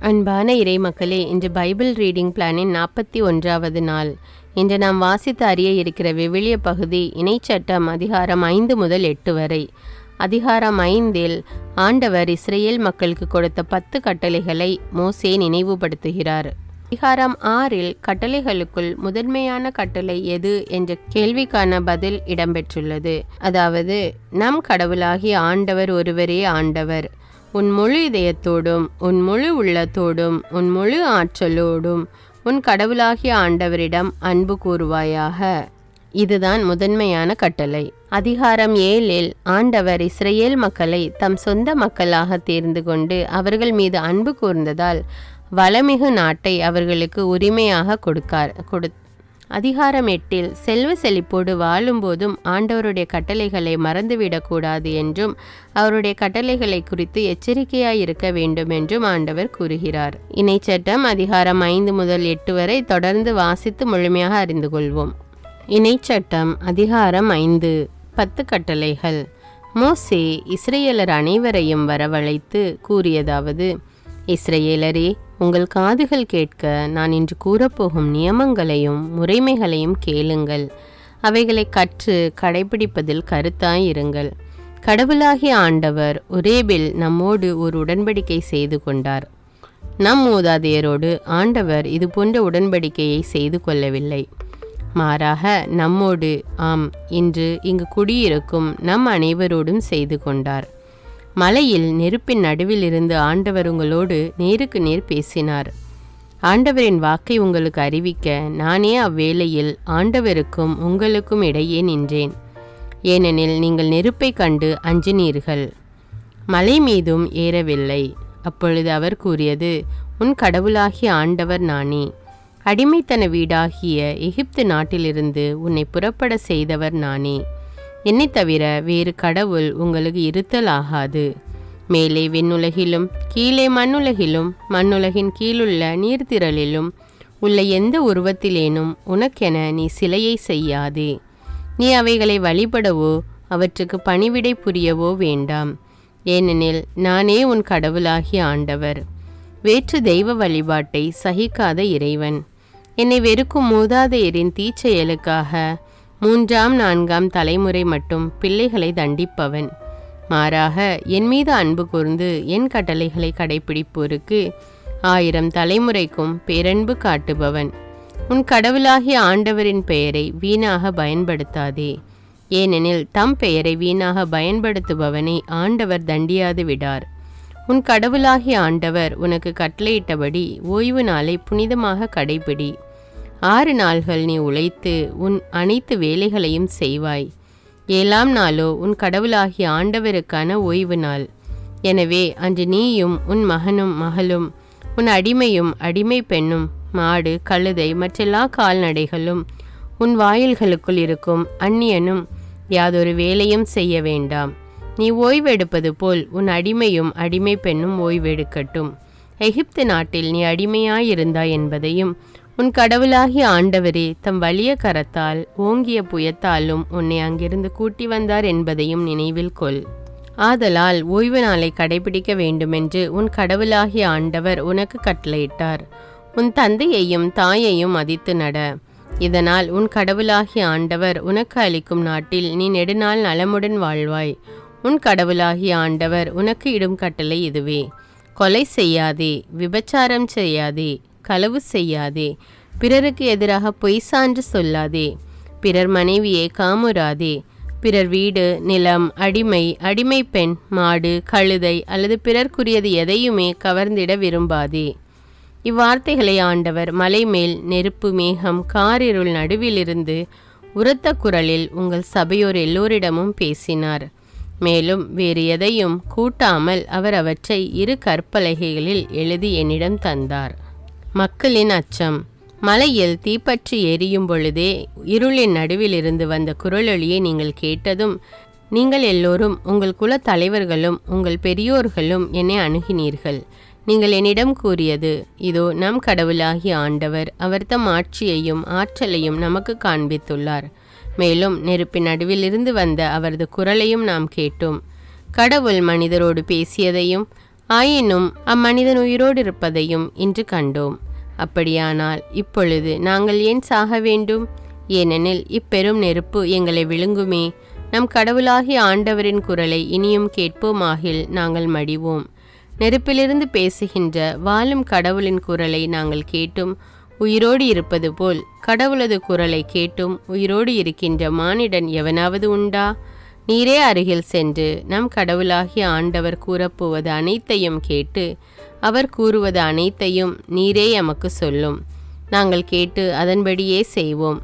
அன்பான இறைமக்களே, இன்று Bible reading பிளானின் 41வது நாள். இன்று நாம் வாசித்து அறிய இருக்கிற விவிலிய பகுதி இணைச்சட்டம் அதிகாரம் 5 முதல் 8 வரை. அதிகாரம் 5இல் ஆண்டவர் இஸ்ரேல் மக்களுக்கு கொடுத்த 10 கட்டளைகளை மோசே நினைவுபடுத்துகிறார். அதிகாரம் 6இல் கட்டளைகளுக்குள் முதன்மையான கட்டளை எது என்ற கேள்விக்கான பதில் இடம்பெற்றுள்ளது. அதாவது, நம் கடவுளாகிய ஆண்டவர் ஒருவரே ஆண்டவர். உன் முழு இதயத்தோடும் உன் முழு உள்ளத்தோடும் உன் முழு ஆற்றலோடும் உன் கடவுளாகிய ஆண்டவரிடம் அன்பு கூறுவாயாக. இதுதான் முதன்மையான கட்டளை. அதிகாரம் 7இல் ஆண்டவர் இஸ்ரேல் மக்களை தம் சொந்த மக்களாக தேர்ந்து கொண்டு அவர்கள் மீது அன்பு கூர்ந்ததால் வளமிகு நாட்டை அவர்களுக்கு உரிமையாக கொடுத்தார். அதிகாரம் 8இல் செல்வ செழிப்போடு வாழும்போதும் ஆண்டவருடைய கட்டளைகளை மறந்துவிடக்கூடாது என்றும் அவருடைய கட்டளைகளை குறித்து எச்சரிக்கையாயிருக்க வேண்டும் என்றும் ஆண்டவர் கூறுகிறார். இணைச்சட்டம் அதிகாரம் 5 முதல் 8 வரை தொடர்ந்து வாசித்து முழுமையாக அறிந்து கொள்வோம். இணைச்சட்டம் அதிகாரம் 5. 10 கட்டளைகள். மோசே இஸ்ரேலர் அனைவரையும் வரவழைத்து கூறியதாவது: இஸ்ரேலரே, உங்கள் காதுகள் கேட்க நான் இன்று கூறப்போகும் நியமங்களையும் முறைமைகளையும் கேளுங்கள். அவைகளை கற்று கடைபிடிப்பதில் கருத்தாயிருங்கள். கடவுளாகிய ஆண்டவர் ஒரேபில் நம்மோடு ஒரு உடன்படிக்கை செய்து கொண்டார். நம் மூதாதையரோடு ஆண்டவர் இது போன்ற உடன்படிக்கையை செய்து கொள்ளவில்லை. மாறாக நம்மோடு, ஆம், இன்று இங்கு குடியிருக்கும் நம் அனைவரோடும் செய்து கொண்டார். மலையில் நெருப்பின் நடுவில் இருந்து ஆண்டவர் உங்களோடு நேருக்கு நேர் பேசினார். ஆண்டவரின் வாக்கை உங்களுக்கு அறிவிக்க நானே அவ்வேளையில் ஆண்டவருக்கும் உங்களுக்கும் இடையே நின்றேன். ஏனெனில் நீங்கள் நெருப்பை கண்டு அஞ்சினீர்கள். மலை மீதும் ஏறவில்லை. அப்பொழுது அவர் கூறியது: உன் கடவுளாகிய ஆண்டவர் நானே. அடிமைத்தன வீடாகிய எகிப்து நாட்டிலிருந்து உன்னை புறப்பட செய்தவர் நானே. என்னை தவிர வேறு கடவுள் உங்களுக்கு இருத்தல் ஆகாது. மேலே விண்ணுலகிலும் கீழே மண்ணுலகிலும் மண்ணுலகின் கீழுள்ள நீர்த்திரளிலும் உள்ள எந்த உருவத்திலேனும் உனக்கென நீ சிலையை செய்யாதே. நீ அவைகளை வழிபடவோ அவற்றுக்கு பணிவிடை புரியவோ வேண்டாம். ஏனெனில் நானே உன் கடவுளாகிய ஆண்டவர், வேற்று தெய்வ வழிபாட்டை சகிக்காத இறைவன். என்னை வெறுக்கும் மூதாதையரின் தீச்செயலுக்காக 3ஆம் 4ஆம் தலைமுறை மட்டும் பிள்ளைகளை தண்டிப்பவன். மாறாக என் மீது அன்பு கூர்ந்து என் கட்டளைகளை கடைபிடிப்போருக்கு 1000 தலைமுறைக்கும் பேரன்பு காட்டுபவன். உன் கடவுளாகிய ஆண்டவரின் பெயரை வீணாக பயன்படுத்தாதே. ஏனெனில் தம் பெயரை வீணாக பயன்படுத்துபவனை ஆண்டவர் தண்டியாது விடார். உன் கடவுளாகிய ஆண்டவர் உனக்கு கட்டளையிட்டபடி ஓய்வு நாளை புனிதமாக கடைபிடி. 6 நாள்கள் நீ உழைத்து உன் அனைத்து வேலைகளையும் செய்வாய். 7ஆம் நாளோ உன் கடவுளாகிய ஆண்டவருக்கான ஓய்வு நாள். எனவே அன்று நீயும் உன் மகனும் மகளும் உன் அடிமையும் அடிமை பெண்ணும் மாடு கழுதை மற்றெல்லா கால்நடைகளும் உன் வாயில்களுக்குள் இருக்கும் அந்நியனும் யாதொரு வேலையும் செய்ய வேண்டாம். நீ ஓய்வெடுப்பது போல் உன் அடிமையும் அடிமை பெண்ணும் ஓய்வெடுக்கட்டும். எகிப்து நாட்டில் நீ அடிமையாயிருந்தாய் என்பதையும் உன் கடவுளாகிய ஆண்டவரே தம் வலிய கரத்தால் ஓங்கிய புயத்தாலும் உன்னை அங்கிருந்து கூட்டி வந்தார் என்பதையும் நினைவில் கொள். ஆதலால் ஓய்வு நாளை கடைபிடிக்க வேண்டுமென்று உன் கடவுளாகிய ஆண்டவர் உனக்கு கட்டளையிட்டார். உன் தந்தையையும் தாயையும் மதித்து நட. இதனால் உன் கடவுளாகிய ஆண்டவர் உனக்கு அளிக்கும் நாட்டில் நீ நெடுநாள் நலமுடன் வாழ்வாய். உன் கடவுளாகிய ஆண்டவர் உனக்கு இடும் கட்டளை இதுவே: கொலை செய்யாதே, விபச்சாரம் செய்யாதே, களவு செய்யாதே, பிறருக்கு எதிராக பொய் சான்று சொல்லாதே, பிறர் மனைவியை காமுறாதே, பிறர் வீடு நிலம் அடிமை பெண் மாடு கழுதை அல்லது பிறர்க்குரியது எதையுமே கவர்ந்திட விரும்பாதே. இவ்வார்த்தைகளை ஆண்டவர் மலை மேல் நெருப்பு மேகம் காரிருள் நடுவிலிருந்து உரத்த குரலில் உங்கள் சபையோர் எல்லோரிடமும் பேசினார். மேலும் வேறு எதையும் கூட்டாமல் அவர் அவற்றை 2 கற்பலகைகளில் எழுதி என்னிடம் தந்தார். மக்களின் அச்சம். மலையில் தீப்பற்றி எரியும் பொழுதே இருளின் நடுவிலிருந்து வந்த குரலொலியை நீங்கள் கேட்டதும் நீங்கள் எல்லோரும் உங்கள் குல தலைவர்களும் உங்கள் பெரியோர்களும் என்னை அணுகினீர்கள். நீங்கள் என்னிடம் கூறியது: இதோ நம் கடவுளாகிய ஆண்டவர் அவர் தம் ஆட்சியையும் ஆற்றலையும் நமக்கு காண்பித்துள்ளார். மேலும் நெருப்பின் நடுவிலிருந்து வந்த அவரது குரலையும் நாம் கேட்டோம். கடவுள் மனிதரோடு பேசியதையும் ஆயினும் அம்மனிதன் உயிரோடு இருப்பதையும் இன்று கண்டோம். அப்படியானால் இப்பொழுது நாங்கள் ஏன் சாக வேண்டும்? ஏனெனில் இப்பெரும் நெருப்பு எங்களை விழுங்குமே. நம் கடவுளாகிய ஆண்டவரின் குரலை இனியும் கேட்போமாகில் நாங்கள் மடிவோம். நெருப்பிலிருந்து பேசுகின்ற வாழும் கடவுளின் குரலை நாங்கள் கேட்டும் உயிரோடு இருப்பது போல் கடவுளது குரலை கேட்டும் உயிரோடு இருக்கின்ற மானிடன் எவனாவது உண்டா? நீரே அருகில் சென்று நம் கடவுளாகிய ஆண்டவர் கூறப்போவது அனைத்தையும் கேட்டு அவர் கூறுவது அனைத்தையும் நீரே எமக்கு சொல்லும். நாங்கள் கேட்டு அதன்படியே செய்வோம்.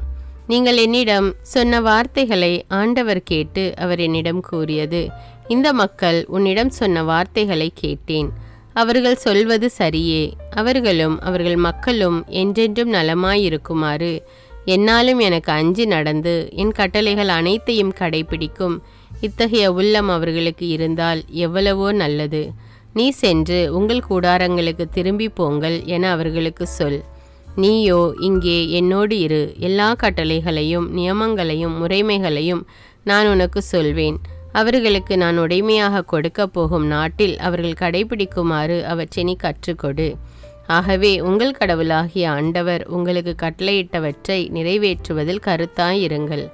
நீங்கள் என்னிடம் சொன்ன வார்த்தைகளை ஆண்டவர் கேட்டு அவர் என்னிடம் கூறியது, இந்த மக்கள் உன்னிடம் சொன்ன வார்த்தைகளை கேட்டேன். அவர்கள் சொல்வது சரியே. அவர்களும் அவர்கள் மக்களும் என்றென்றும் நலமாயிருக்குமாறு என்னாலும் எனக்கு அஞ்சி நடந்து என் கட்டளைகள் அனைத்தையும் கடைபிடிக்கும் இத்தகைய உள்ளம் அவர்களுக்கு இருந்தால் எவ்வளவோ நல்லது. நீ சென்று உங்கள் கூடாரங்களுக்கு திரும்பி போங்கள் என அவர்களுக்கு சொல். நீயோ இங்கே என்னோடு இரு. எல்லா கட்டளைகளையும் நியமங்களையும் முறைமைகளையும் நான் உனக்கு சொல்வேன். அவர்களுக்கு நான் உடைமையாக கொடுக்க போகும் நாட்டில் அவர்கள் கடைபிடிக்குமாறு அவற்றை நீ கற்றுக்கொடு. ஆகவே உங்கள் கடவுளாகிய ஆண்டவர் உங்களுக்கு கட்டளையிட்டவற்றை நிறைவேற்றுவதில் கருத்தாயிருங்கள்.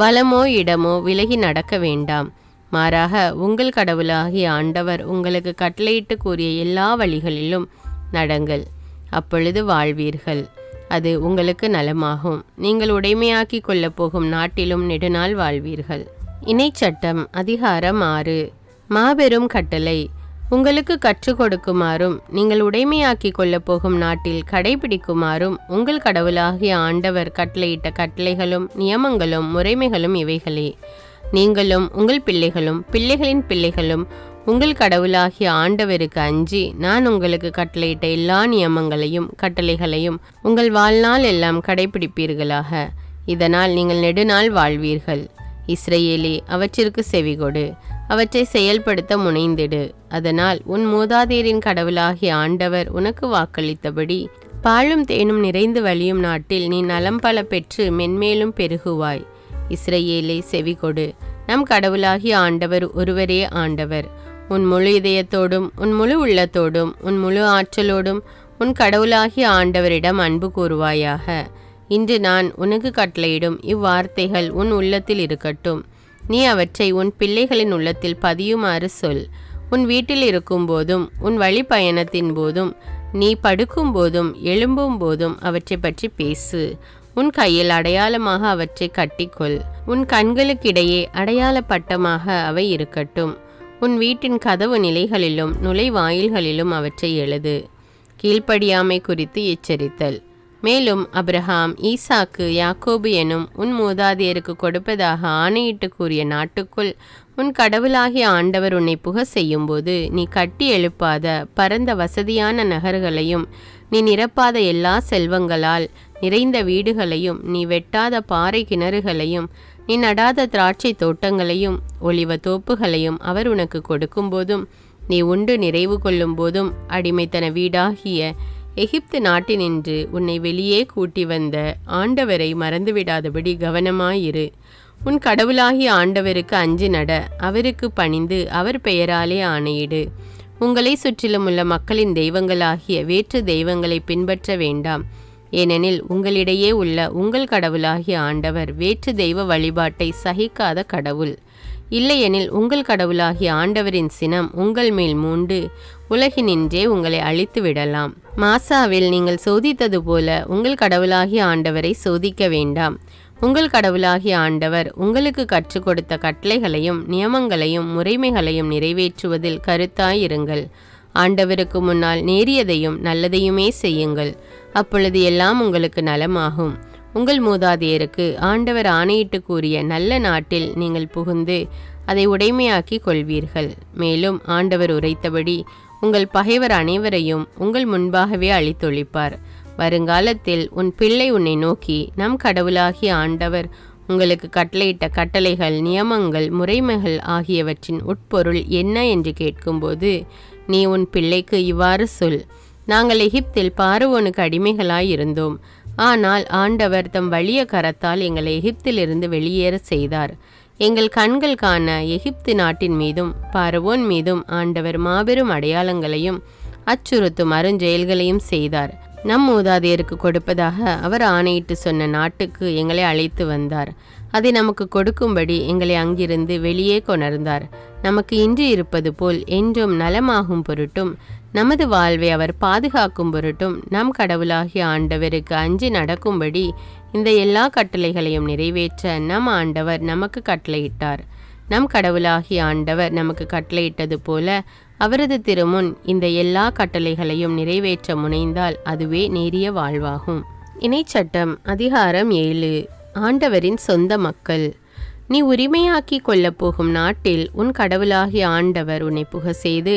வலமோ இடமோ விலகி நடக்க வேண்டாம். மாறாக உங்கள் கடவுளாகிய ஆண்டவர் உங்களுக்கு கட்டளையிட்டு கூறிய எல்லா வழிகளிலும் நடங்கள். அப்பொழுது வாழ்வீர்கள். அது உங்களுக்கு நலமாகும். நீங்கள் உடைமையாக்கி கொள்ளப் போகும் நாட்டிலும் நெடுநாள் வாழ்வீர்கள். இணைச்சட்டம் அதிகாரம் 6. மாபெரும் கட்டளை. உங்களுக்கு கற்றுக் கொடுக்குமாறும் நீங்கள் உடைமையாக்கி கொள்ளப் போகும் நாட்டில் கடைபிடிக்குமாறும் உங்கள் கடவுளாகிய ஆண்டவர் கட்டளையிட்ட கட்டளைகளும் நியமங்களும் முறைமைகளும் இவைகளே. நீங்களும் உங்கள் பிள்ளைகளும் பிள்ளைகளின் பிள்ளைகளும் உங்கள் கடவுளாகிய ஆண்டவருக்கு அஞ்சி நான் உங்களுக்கு கட்டளையிட்ட எல்லா நியமங்களையும் கட்டளைகளையும் உங்கள் வாழ்நாள் எல்லாம் கடைபிடிப்பீர்களாக. இதனால் நீங்கள் நெடுநாள் வாழ்வீர்கள். இஸ்ரவேலே, அவற்றிற்கு செவிகொடு, அவற்றை செயல்படுத்த முனைந்திடு. அதனால் உன் மூதாதையரின் கடவுளாகிய ஆண்டவர் உனக்கு வாக்களித்தபடி பாலும் தேனும் நிறைந்து வழியும் நாட்டில் நீ நலம் பல பெற்று மென்மேலும் பெருகுவாய். இஸ்ரவேலே, செவிகொடு. நம் கடவுளாகிய ஆண்டவர் ஒருவரே ஆண்டவர். உன் முழு இதயத்தோடும் உன் முழு உள்ளத்தோடும் உன் முழு ஆற்றலோடும் உன் கடவுளாகிய ஆண்டவரிடம் அன்பு கூறுவாயாக. இன்று நான் உனக்கு கட்டளையிடும் இவ்வார்த்தைகள் உன் உள்ளத்தில் இருக்கட்டும். நீ அவற்றை உன் பிள்ளைகளின் உள்ளத்தில் பதியுமாறு சொல். உன் வீட்டில் இருக்கும் போதும் உன் வழி பயணத்தின் போதும் நீ படுக்கும் போதும் எழும்பும் போதும் அவற்றை பற்றி பேசு. உன் கையில் அடையாளமாக அவற்றை கட்டிக்கொள். உன் கண்களுக்கிடையே அடையாள பட்டமாக அவை இருக்கட்டும். உன் வீட்டின் கதவு நிலைகளிலும் நுழைவாயில்களிலும் அவற்றை எழுது. கீழ்ப்படியாமை குறித்து எச்சரித்தல். மேலும் அப்ரஹாம், ஈசாக்கு, யாக்கோபு எனும் உன் மூதாதையருக்கு கொடுப்பதாக ஆணையிட்டு கூறிய நாட்டுக்குள் உன் கடவுளாகிய ஆண்டவர் உன்னை புக செய்யும்போது நீ கட்டி எழுப்பாத பரந்த வசதியான நகர்களையும் நீ நிரப்பாத எல்லா செல்வங்களால் நிறைந்த வீடுகளையும் நீ வெட்டாத பாறை கிணறுகளையும் நீ நடாத திராட்சை தோட்டங்களையும் ஒலிவ தோப்புகளையும் அவர் உனக்கு கொடுக்கும்போதும் நீ உண்டு நிறைவு கொள்ளும் போதும் அடிமைத்தன வீடாகிய எகிப்து நாட்டினின்று உன்னை வெளியே கூட்டி வந்த ஆண்டவரை மறந்துவிடாதபடி கவனமாயிரு. உன் கடவுளாகிய ஆண்டவருக்கு அஞ்சி நட. அவருக்கு பணிந்து அவர் பெயராலே ஆணையிடு. உங்களை சுற்றிலும் உள்ள மக்களின் தெய்வங்களாகிய வேற்று தெய்வங்களை பின்பற்ற வேண்டாம். ஏனெனில் உங்களிடையே உள்ள உங்கள் கடவுளாகிய ஆண்டவர் வேற்று தெய்வ வழிபாட்டை சகிக்காத கடவுள். இல்லையெனில் உங்கள் கடவுளாகிய ஆண்டவரின் சினம் உங்கள் மேல் மூண்டு உலகினின்றே உங்களை அழித்து விடலாம். மாசாவில் நீங்கள் சோதித்தது போல உங்கள் கடவுளாகிய ஆண்டவரை சோதிக்க வேண்டாம். உங்கள் கடவுளாகிய ஆண்டவர் உங்களுக்கு கற்றுக் கொடுத்த கட்டளைகளையும் நியமங்களையும் முறைமைகளையும் நிறைவேற்றுவதில் கருத்தாயிருங்கள். ஆண்டவருக்கு முன்னால் நேரியதையும் நல்லதையுமே செய்யுங்கள். அப்பொழுது எல்லாம் உங்களுக்கு நலமாகும். உங்கள் மூதாதையருக்கு ஆண்டவர் ஆணையிட்டு கூறிய நல்ல நாட்டில் நீங்கள் புகுந்து அதை உடைமையாக்கி கொள்வீர்கள். மேலும் ஆண்டவர் உரைத்தபடி உங்கள் பகைவர் அனைவரையும் உங்கள் முன்பாகவே அழித்தொழிப்பார். வருங்காலத்தில் உன் பிள்ளை உன்னை நோக்கி, நம் கடவுளாகிய ஆண்டவர் உங்களுக்கு கட்டளையிட்ட கட்டளைகள் நியமங்கள் முறைமைகள் ஆகியவற்றின் உட்பொருள் என்ன என்று கேட்கும்போது நீ உன் பிள்ளைக்கு இவ்வாறு சொல். நாங்கள் எகிப்தில் பார்வோனுக்கு அடிமைகளாயிருந்தோம். ஆனால் ஆண்டவர் தம் வலிய கரத்தால் எங்களை எகிப்திலிருந்து வெளியேற செய்தார். எங்கள் கண்கள் காண எகிப்து நாட்டின் மீதும் பார்வோன் மீதும் ஆண்டவர் மாபெரும் அடையாளங்களையும் அச்சுறுத்தும் அருஞ்செயல்களையும் செய்தார். நம் மூதாதையருக்கு கொடுப்பதாக அவர் ஆணையிட்டு சொன்ன நாட்டுக்கு எங்களை அழைத்து வந்தார். அதை நமக்கு கொடுக்கும்படி எங்களை அங்கிருந்து வெளியே கொணர்ந்தார். நமக்கு இன்று இருப்பது போல் என்றும் நலமாகும் பொருட்டும் நமது வாழ்வை அவர் பாதுகாக்கும் பொருட்டும் நம் கடவுளாகிய ஆண்டவருக்கு அஞ்சி நடக்கும்படி இந்த எல்லா கட்டளைகளையும் நிறைவேற்ற நம் ஆண்டவர் நமக்கு கட்டளையிட்டார். நம் கடவுளாகிய ஆண்டவர் நமக்கு கட்டளையிட்டது போல அவரது திருமுன் இந்த எல்லா கட்டளைகளையும் நிறைவேற்ற முனைந்தால் அதுவே நேரிய வாழ்வாகும். இணைச்சட்டம் அதிகாரம் 7. ஆண்டவரின் சொந்த மக்கள். நீ உரிமையாக்கி கொள்ளப் போகும் நாட்டில் உன் கடவுளாகிய ஆண்டவர் உன்னை புக செய்து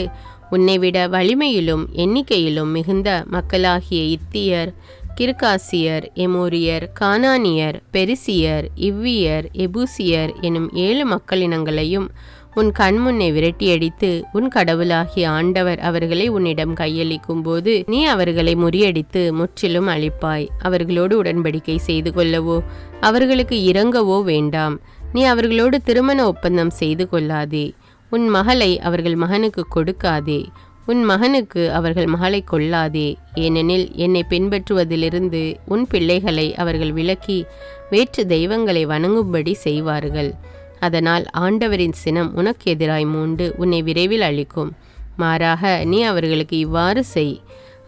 உன்னை விட வலிமையிலும் எண்ணிக்கையிலும் மிகுந்த மக்களாகிய இத்தியர், கிர்காசியர், எமோரியர், கானானியர், பெரிசியர், இவ்வியர், எபூசியர் எனும் 7 மக்களினங்களையும் உன் கண்முன்னே விரட்டியடித்து உன் கடவுளாகிய ஆண்டவர் அவர்களை உன்னிடம் கையளிக்கும் போது நீ அவர்களை முறியடித்து முற்றிலும் அழிப்பாய். அவர்களோடு உடன்படிக்கை செய்து கொள்ளவோ அவர்களுக்கு இரங்கவோ வேண்டாம். நீ அவர்களோடு திருமண ஒப்பந்தம் செய்து கொள்ளாதே. உன் மகளை அவர்கள் மகனுக்கு கொடுக்காதே. உன் மகனுக்கு அவர்கள் மகளை கொள்ளாதே. ஏனெனில் என்னை பின்பற்றுவதிலிருந்து உன் பிள்ளைகளை அவர்கள் விலக்கி வேற்று தெய்வங்களை வணங்கும்படி செய்வார்கள். அதனால் ஆண்டவரின் சினம் உனக்கு எதிராய் மூண்டு உன்னை விரைவில் அழிக்கும். மாறாக நீ அவர்களுக்கு இவ்வாறு செய்.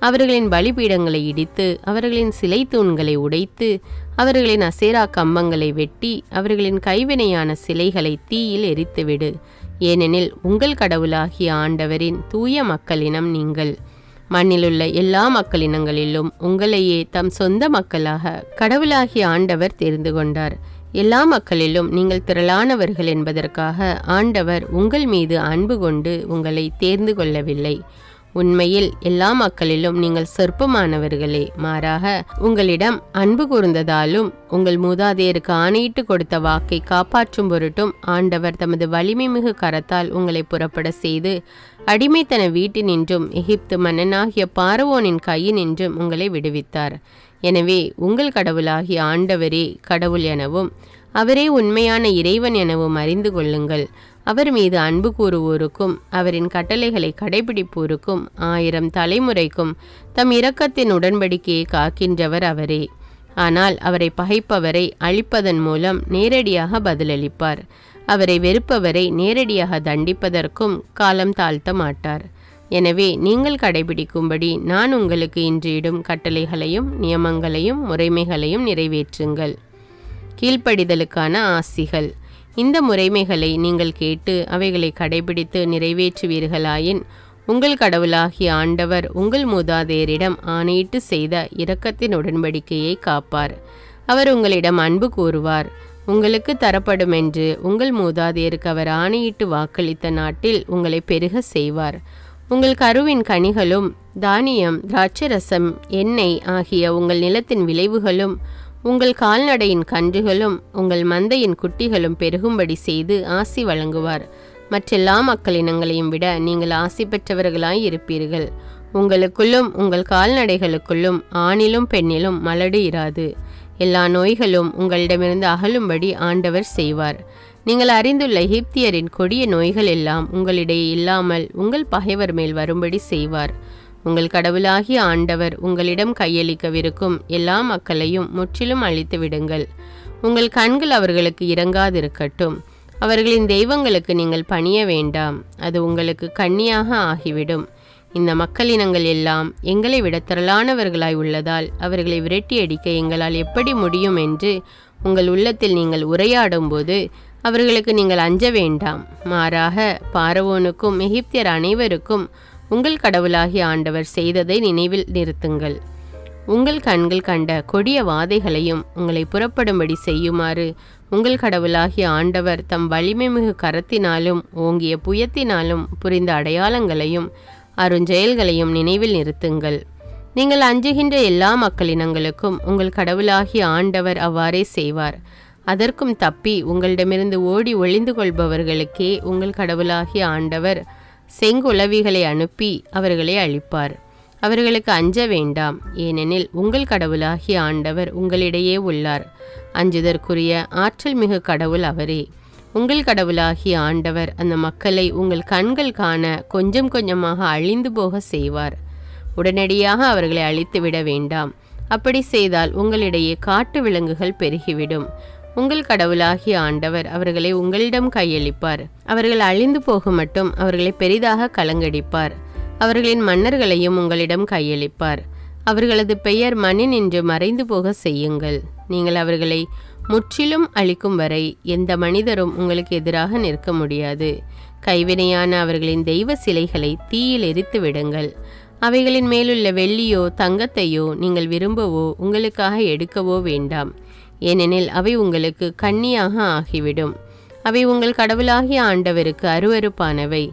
அவர்களின் பலிபீடங்களை இடித்து அவர்களின் சிலை தூண்களை உடைத்து அவர்களின் அசேரா கம்பங்களை வெட்டி அவர்களின் கைவினையான சிலைகளை தீயில் எரித்துவிடு. ஏனெனில் உங்கள் கடவுளாகிய ஆண்டவரின் தூய மக்களினம் நீங்கள். மண்ணிலுள்ள எல்லா மக்களினங்களிலும் உங்களையே தம் சொந்த மக்களாக கடவுளாகிய ஆண்டவர் தெரிந்து கொண்டார். எல்லா மக்களிலும் நீங்கள் திரளானவர்கள் என்பதற்காக ஆண்டவர் உங்கள் மீது அன்பு கொண்டு உங்களை தேர்ந்து கொள்ளவில்லை. உண்மையில் எல்லா மக்களிலும் நீங்கள் சொற்பமானவர்களே. மாறாக உங்களிடம் அன்பு கூர்ந்ததாலும் உங்கள் மூதாதையருக்கு ஆணையிட்டு கொடுத்த வாக்கை காப்பாற்றும் பொருட்டும் ஆண்டவர் தமது வலிமை மிகு கரத்தால் உங்களை புறப்பட செய்து அடிமைத்தன வீட்டினின்றும் எகிப்து மன்னனாகிய பார்வோனின் கையினின்றும் உங்களை விடுவித்தார். எனவே உங்கள் கடவுளாகிய ஆண்டவரே கடவுள் எனவும் அவரே உண்மையான இறைவன் எனவும் அறிந்து கொள்ளுங்கள். அவர் மீது அன்பு கூறுவோருக்கும் அவரின் கட்டளைகளை கடைபிடிப்போருக்கும் 1000 தலைமுறைக்கும் தம் இரக்கத்தின் உடன்படிக்கையை காக்கின்றவர் அவரே. ஆனால் அவரை பகைப்பவரை அழிப்பதன் மூலம் நேரடியாக பதிலளிப்பார். அவரை வெறுப்பவரை நேரடியாக தண்டிப்பதற்கும் காலம் தாழ்த்த மாட்டார். எனவே நீங்கள் கடைபிடிக்கும்படி நான் உங்களுக்கு இன்று இடும் கட்டளைகளையும் நியமங்களையும் முறைமைகளையும் நிறைவேற்றுங்கள். கீழ்ப்படிதலுக்கான ஆசிகள். இந்த முறைமைகளை நீங்கள் கேட்டு அவைகளை கடைபிடித்து நிறைவேற்றுவீர்களாயின் உங்கள் கடவுளாகிய ஆண்டவர் உங்கள் மூதாதையரிடம் ஆணையிட்டு செய்த இரக்கத்தின் உடன்படிக்கையை காப்பார். அவர் உங்களிடம் அன்பு கூறுவார். உங்களுக்கு தரப்படும் என்று உங்கள் மூதாதையருக்கு அவர் ஆணையிட்டு வாக்களித்த நாட்டில் உங்களை பெருக செய்வார். உங்கள் கருவின் கனிகளும் தானியம், திராட்சரசம், எண்ணெய் ஆகிய உங்கள் நிலத்தின் விளைவுகளும் உங்கள் கால்நடையின் கன்றுகளும் உங்கள் மந்தையின் குட்டிகளும் பெருகும்படி செய்து ஆசி வழங்குவார். மற்றெல்லா மக்களினங்களையும் விட நீங்கள் ஆசி பெற்றவர்களாய் இருப்பீர்கள். உங்களுக்குள்ளும் உங்கள் கால்நடைகளுக்குள்ளும் ஆணிலும் பெண்ணிலும் மலடு இராது. எல்லா நோய்களும் உங்களிடமிருந்து அகலும்படி ஆண்டவர் செய்வார். நீங்கள் அறிந்துள்ள எகிப்தியரின் கொடிய நோய்கள் எல்லாம் உங்களிடையே இல்லாமல் உங்கள் பகைவர் மேல் வரும்படி செய்வார். உங்கள் கடவுளாகிய ஆண்டவர் உங்களிடம் கையளிக்கவிருக்கும் எல்லா மக்களையும் முற்றிலும் அழித்து விடுங்கள். உங்கள் கண்கள் அவர்களுக்கு இறங்காதிருக்கட்டும். அவர்களின் தெய்வங்களுக்கு நீங்கள் பணிய வேண்டாம். அது உங்களுக்கு கண்ணியாக ஆகிவிடும். இந்த மக்களினங்கள் எல்லாம் எங்களை விட திரளானவர்களாய் உள்ளதால் அவர்களை விரட்டியடிக்க எங்களால் எப்படி முடியும் என்று உங்கள் உள்ளத்தில் நீங்கள் உரையாடும்போது அவர்களுக்கு நீங்கள் அஞ்ச வேண்டாம். மாறாக பார்வோனுக்கும் எகிப்தியர் அனைவருக்கும் உங்கள் கடவுளாகிய ஆண்டவர் செய்ததை நினைவில் நிறுத்துங்கள். உங்கள் கண்கள் கண்ட கொடிய வாதைகளையும் உங்களை புறப்படும்படி செய்யுமாறு உங்கள் கடவுளாகிய ஆண்டவர் தம் வலிமை மிகு கரத்தினாலும் ஓங்கிய புயத்தினாலும் புரிந்த அடையாளங்களையும் அருஞ்செயல்களையும் நினைவில் நிறுத்துங்கள். நீங்கள் அஞ்சுகின்ற எல்லா மக்களினங்களுக்கும் உங்கள் கடவுளாகிய ஆண்டவர் அவ்வாறே செய்வார். அதற்கும் தப்பி உங்களிடமிருந்து ஓடி ஒளிந்து கொள்பவர்களுக்கே உங்கள் கடவுளாகிய ஆண்டவர் செங்குளவிகளை அனுப்பி அவர்களை அழிப்பார். அவர்களுக்கு அஞ்ச வேண்டாம். ஏனெனில் உங்கள் கடவுளாகிய ஆண்டவர் உங்களிடையே உள்ளார். அஞ்சுதற்குரிய ஆற்றல் மிகு கடவுள் அவரே. உங்கள் கடவுளாகிய ஆண்டவர் அந்த மக்களை உங்கள் கண்கள் காண கொஞ்சம் கொஞ்சமாக அழிந்து போக செய்வார். உடனடியாக அவர்களை அழித்துவிட வேண்டாம். அப்படி செய்தால் உங்களிடையே காட்டு விலங்குகள் பெருகிவிடும். உங்கள் கடவுளாகிய ஆண்டவர் அவர்களை உங்களிடம் கையளிப்பார். அவர்கள் அழிந்து போக மட்டும் அவர்களை பெரிதாக கலங்கடிப்பார். அவர்களின் மன்னர்களையும் உங்களிடம் கையளிப்பார். அவர்களது பெயர் மண்ணினின்று மறைந்து போக செய்யுங்கள். நீங்கள் அவர்களை முற்றிலும் அழிக்கும் வரை எந்த மனிதரும் உங்களுக்கு எதிராக நிற்க முடியாது. கைவினையான அவர்களின் தெய்வ சிலைகளை தீயில் எரித்து விடுங்கள். அவைகளின் மேலுள்ள வெள்ளியோ தங்கத்தையோ நீங்கள் விரும்பவோ உங்களுக்காக எடுக்கவோ வேண்டாம். ஏனெனில் அவை உங்களுக்கு கண்ணியாக ஆகிவிடும். அவை உங்கள் கடவுளாகிய ஆண்டவருக்கு அருவருப்பானவை.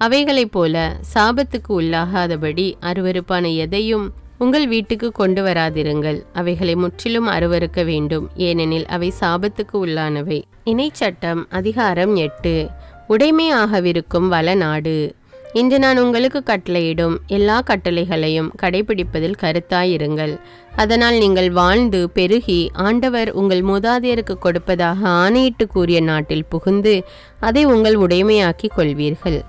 அவைகளைப் போல சாபத்துக்கு உள்ளாகாதபடி அருவருப்பான எதையும் உங்கள் வீட்டுக்கு கொண்டு வராதிருங்கள். அவைகளை முற்றிலும் அருவருக்க வேண்டும், ஏனெனில் அவை சாபத்துக்கு உள்ளானவை. இணைச்சட்டம் அதிகாரம் 8. உடைமையாகவிருக்கும் வளநாடு. இன்று நான் உங்களுக்கு கட்டளையிடும் எல்லா கட்டளைகளையும் கடைபிடிப்பதில் கருத்தாயிருங்கள். அதனால் நீங்கள் வாழ்ந்து பெருகி ஆண்டவர் உங்கள் மூதாதையருக்கு கொடுப்பதாக ஆணையிட்டு கூறிய நாட்டில் புகுந்து அதை உங்கள் உடைமையாக்கி கொள்வீர்கள்.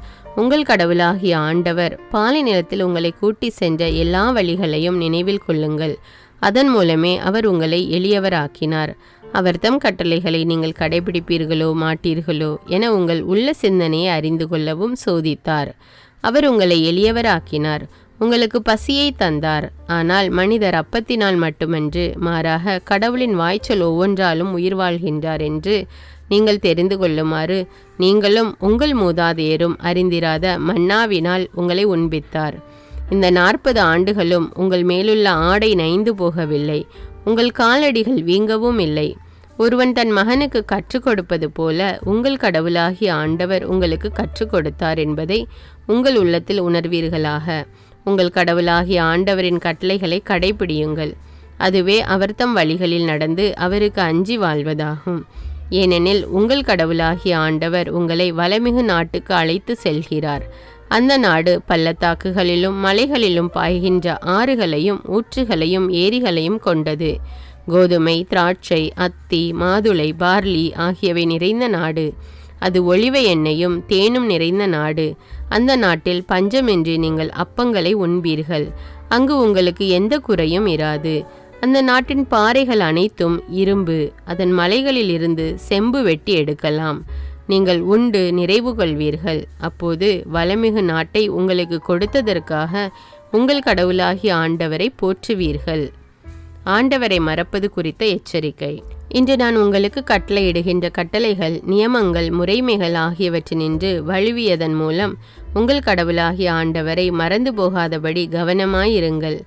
உங்கள் கடவுளாகிய ஆண்டவர் பாலை நிலத்தில் உங்களை கூட்டி சென்ற எல்லா வழிகளையும் நினைவில் கொள்ளுங்கள். அதன் மூலமே அவர் உங்களை எளியவராக்கினார். அவர் தம் கட்டளைகளை நீங்கள் கடைபிடிப்பீர்களோ மாட்டீர்களோ என உங்கள் உள்ள சிந்தனையை அறிந்து கொள்ளவும் சோதித்தார். அவர் உங்களை எளியவராக்கினார். உங்களுக்கு பசியை தந்தார். ஆனால் மனிதர் அப்பத்தினால் மட்டுமன்று, மாறாக கடவுளின் வாய்ச்சல் ஒவ்வொன்றாலும் உயிர் வாழ்கின்றார் என்று நீங்கள் தெரிந்து கொள்ளுமாறு நீங்களும் உங்கள் மூதாதையரும் அறிந்திராத மன்னாவினால் உங்களை உண்பித்தார். இந்த 40 ஆண்டுகளும் உங்கள் மேலுள்ள ஆடை நைந்து போகவில்லை, உங்கள் காலடிகள் வீங்கவும் இல்லை. ஒருவன் தன் மகனுக்கு கற்றுக் கொடுப்பது போல உங்கள் கடவுளாகிய ஆண்டவர் உங்களுக்கு கற்றுக் கொடுத்தார் என்பதை உங்கள் உள்ளத்தில் உணர்வீர்களாக. உங்கள் கடவுளாகிய ஆண்டவரின் கட்டளைகளை கடைபிடியுங்கள். அதுவே அவர் தம் வழிகளில் நடந்து அவருக்கு அஞ்சி வாழ்வதாகும். ஏனெனில் உங்கள் கடவுளாகிய ஆண்டவர் உங்களை வளமிகு நாட்டுக்கு அழைத்து செல்கிறார். அந்த நாடு பள்ளத்தாக்குகளிலும் மலைகளிலும் பாய்கின்ற ஆறுகளையும் ஊற்றுகளையும் ஏரிகளையும் கொண்டது. கோதுமை, திராட்சை, அத்தி, மாதுளை, பார்லி ஆகியவை நிறைந்த நாடு. அது ஒலிவ எண்ணெயும் தேனும் நிறைந்த நாடு. அந்த நாட்டில் பஞ்சமின்றி நீங்கள் அப்பங்களை உண்பீர்கள். அங்கு உங்களுக்கு எந்த குறையும் இராது. அந்த நாட்டின் பாறைகள் அனைத்தும் இரும்பு. அதன் மலைகளில் இருந்து செம்பு வெட்டி எடுக்கலாம். நீங்கள் உண்டு நிறைவு கொள்வீர்கள். அப்போது வளமிகு நாட்டை உங்களுக்கு கொடுத்ததற்காக உங்கள் கடவுளாகிய ஆண்டவரை போற்றுவீர்கள். ஆண்டவரை மறப்பது குறித்த எச்சரிக்கை. இன்று நான் உங்களுக்கு கட்டளையிடுகின்ற கட்டளைகள், நியமங்கள், முறைமைகள் ஆகியவற்றினின்று வழுவியதன் மூலம் உங்கள் கடவுளாகிய ஆண்டவரை மறந்து போகாதபடி கவனமாயிருங்கள்.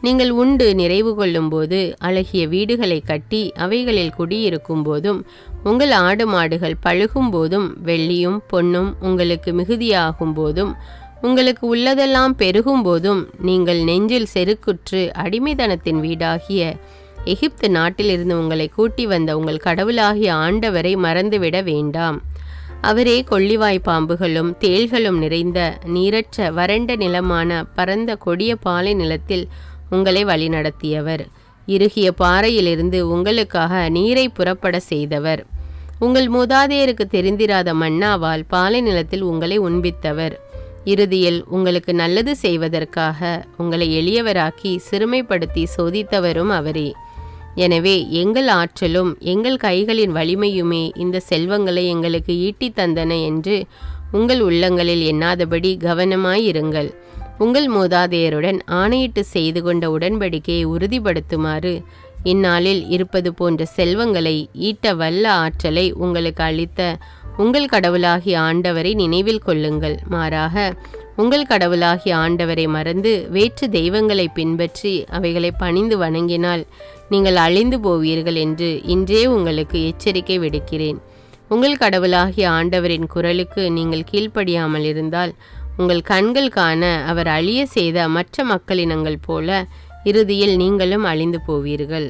நீங்கள் உண்டு நிறைவு கொள்ளும் போது, அழகிய வீடுகளை கட்டி அவைகளில் குடியிருக்கும் போதும், உங்கள் ஆடு மாடுகள் பழுகும் போதும், வெள்ளியும் பொன்னும் உங்களுக்கு மிகுதியாகும் போதும், உங்களுக்கு உள்ளதெல்லாம் பெருகும் போதும், நீங்கள் நெஞ்சில் செருக்குற்று அடிமைத்தனத்தின் வீடாகிய எகிப்து நாட்டிலிருந்து உங்களை கூட்டி வந்த உங்கள் கடவுளாகிய ஆண்டவரை மறந்துவிட வேண்டாம். அவரே கொள்ளிவாய் பாம்புகளும் தேள்களும் நிறைந்த நீரற்ற வறண்ட நிலமான பரந்த கொடிய பாலை நிலத்தில் உங்களை வழிநடத்தியவர். இறுகிய பாறையிலிருந்து உங்களுக்காக நீரை புறப்பட செய்தவர். உங்கள் மூதாதையருக்கு தெரிந்திராத மன்னாவால் பாலை நிலத்தில் உங்களை உண்பித்தவர். இறுதியில் உங்களுக்கு நல்லது செய்வதற்காக உங்களை எளியவராக்கி சிறுமைப்படுத்தி சோதித்தவரும் அவரே. எனவே எங்கள் ஆற்றலும் எங்கள் கைகளின் வலிமையுமே இந்த செல்வங்களை எங்களுக்கு ஈட்டி தந்தன என்று உங்கள் உள்ளங்களில் எண்ணாதபடி கவனமாயிருங்கள். உங்கள் மூதாதையருடன் ஆணையிட்டு செய்து கொண்ட உடன்படிக்கையை உறுதிப்படுத்துமாறு இந்நாளில் இருப்பது போன்ற செல்வங்களை ஈட்ட வல்ல ஆற்றலை உங்களுக்கு அளித்த உங்கள் கடவுளாகிய ஆண்டவரை நினைவில் கொள்ளுங்கள். மாறாக உங்கள் கடவுளாகிய ஆண்டவரை மறந்து வேற்று தெய்வங்களை பின்பற்றி அவைகளை பணிந்து வணங்கினால் நீங்கள் அழிந்து போவீர்கள் என்று இன்றே உங்களுக்கு எச்சரிக்கை விடுக்கிறேன். உங்கள் கடவுளாகிய ஆண்டவரின் குரலுக்கு நீங்கள் கீழ்ப்படியாமல் இருந்தால் உங்கள் கண்கள் காண அவர் அழிய செய்த மற்ற மக்களினங்கள் போல இறுதியில் நீங்களும் அழிந்து போவீர்கள்.